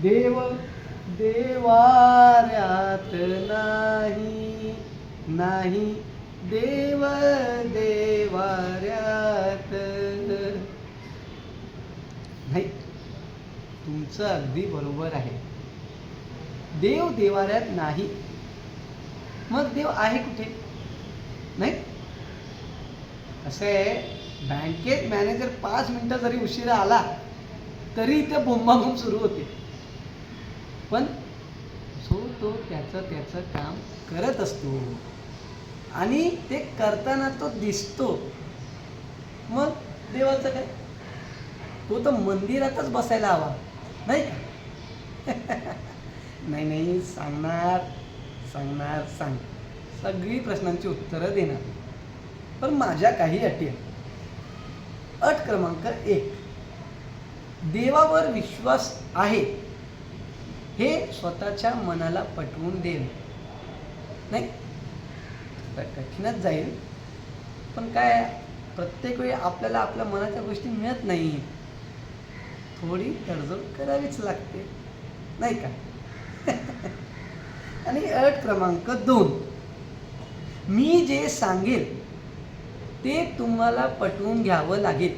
देव देवाऱ्यात नाही, नाही देव देवाऱ्यात. नाही, तुमचं अगदी बरोबर आहे. देव देवाऱ्यात नाही, मग देव आहे कुठे? नाही, असं आहे, बँकेत मॅनेजर 5 मिनिटं जरी उशिरा आला तरी इथे बोंबाबोंब सुरू होते. पण तो त्याचं काम करत असतो आणि ते करताना तो दिसतो. मग देवाचं काय? तो तर मंदिरातच बसायला हवा, नाही का? नाही, सांगणार सगळी प्रश्नांची उत्तरं देणार. पण माझ्या काही अटी आहेत. अट क्रमांक 1, देवावर विश्वास आहे हे स्वतःच्या मनाला पटवून देणे. नाही, कठीणच जाईल, पण काय, प्रत्येक वेळी आपल्याला आपल्या मनाच्या गोष्टी मिळत नाही. थोडी तडजोड करावीच लागते, नाही का? आणि अट क्रमांक 2, मी जे सांगेल ते तुम्हाला पटवून घ्यावं लागेल.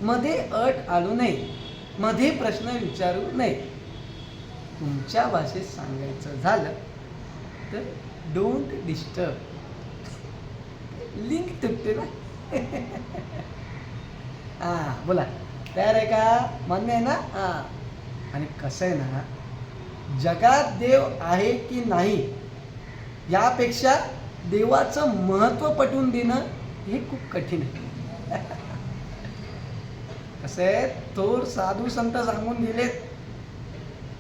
मध्ये अट आणू नये, मध्ये प्रश्न विचारू नये. तुमच्या भाषेत सांगायचं झालं तर डोंट डिस्टर्ब. लिंक तुटते ना. हां, बोला, तयार आहे का? मान्य आहे ना? हां. आणि कसं आहे ना, जगात देव आहे की नाही यापेक्षा देवाचं महत्त्व पटवून देणं हे खूप कठीण आहे. कसं आहे, थोर साधू संत सांगून गेलेत,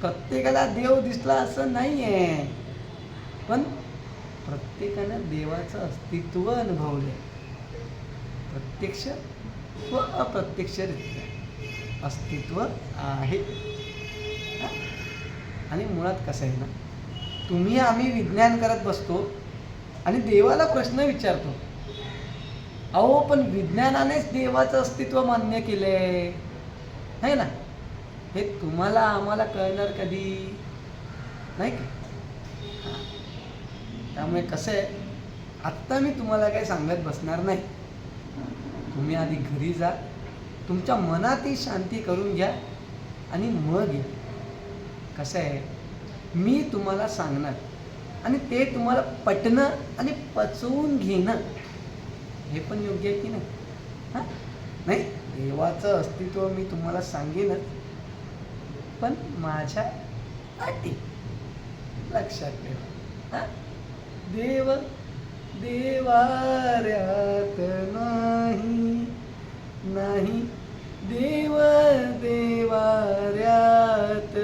प्रत्येकाला देव दिसला असं नाही आहे, पण प्रत्येकानं देवाचं अस्तित्व अनुभवले. प्रत्यक्ष व अप्रत्यक्षरित्या अस्तित्व आहे. आणि मुळात कसं आहे ना, तुम्ही आम्ही विज्ञान करत बसतो आणि देवाला प्रश्न विचारतो. अहो, पण विज्ञानानेच देवाचं अस्तित्व मान्य केलंय, है ना? हे तुम्हाला आम्हाला कळणार कधी, नाही का? त्यामुळे कसं आहे, आत्ता मी तुम्हाला काही सांगत बसणार नाही. तुम्ही आधी घरी जा, तुमच्या मनातही शांती करून घ्या आणि मग या. कसं आहे, मी तुम्हाला सांगणार आणि ते तुम्हाला पटणं आणि पचवून घेणं हे पण योग्य आहे की नाही? हां, नाही, देवाचं अस्तित्व मी तुम्हाला सांगेनच, पण माझ्या अटी लक्षात ठेवा. हां, देव देवाऱ्यात नाही, नाही देव देवाऱ्यात.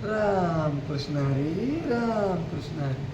राम कृष्ण हरी, राम कृष्ण हरी.